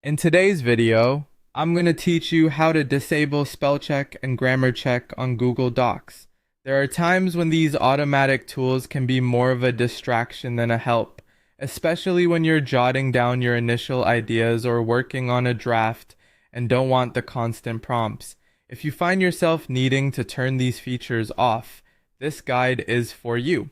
In today's video, I'm going to teach you how to disable spell check and grammar check on Google Docs. There are times when these automatic tools can be more of a distraction than a help, especially when you're jotting down your initial ideas or working on a draft and don't want the constant prompts. If you find yourself needing to turn these features off, this guide is for you.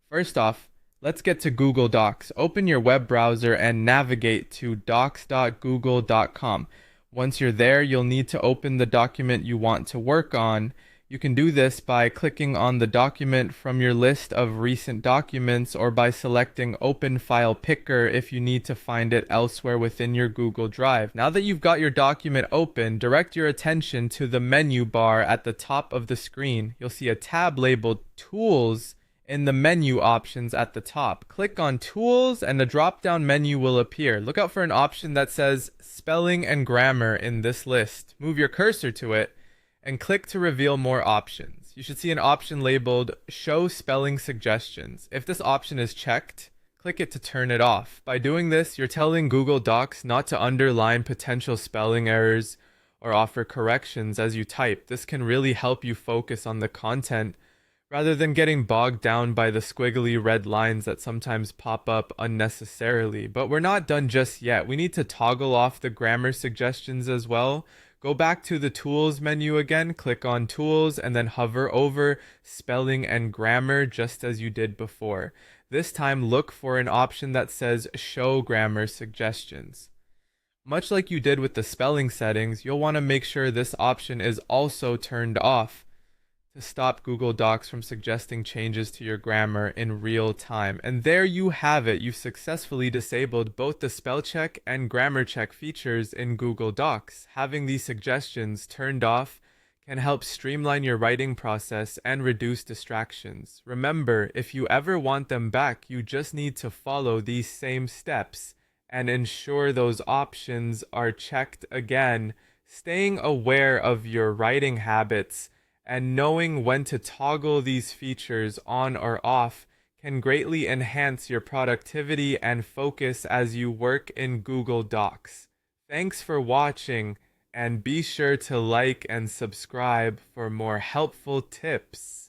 First off, let's get to Google Docs. Open your web browser and navigate to docs.google.com. Once you're there, you'll need to open the document you want to work on. You can do this by clicking on the document from your list of recent documents or by selecting Open File Picker if you need to find it elsewhere within your Google Drive. Now that you've got your document open, direct your attention to the menu bar at the top of the screen. You'll see a tab labeled Tools in the menu options at the top. Click on Tools and a drop-down menu will appear. Look out for an option that says Spelling and Grammar in this list. Move your cursor to it and click to reveal more options. You should see an option labeled Show Spelling Suggestions. If this option is checked, click it to turn it off. By doing this, you're telling Google Docs not to underline potential spelling errors or offer corrections as you type. This can really help you focus on the content rather than getting bogged down by the squiggly red lines that sometimes pop up unnecessarily. But we're not done just yet. We need to toggle off the grammar suggestions as well. Go back to the Tools menu again, click on Tools, and then hover over Spelling and Grammar just as you did before. This time, look for an option that says Show Grammar Suggestions. Much like you did with the spelling settings, you'll want to make sure this option is also turned off to stop Google Docs from suggesting changes to your grammar in real time. And there you have it. You've successfully disabled both the spell check and grammar check features in Google Docs. Having these suggestions turned off can help streamline your writing process and reduce distractions. Remember, if you ever want them back, you just need to follow these same steps and ensure those options are checked again. Staying aware of your writing habits and knowing when to toggle these features on or off can greatly enhance your productivity and focus as you work in Google Docs. Thanks for watching, and be sure to like and subscribe for more helpful tips.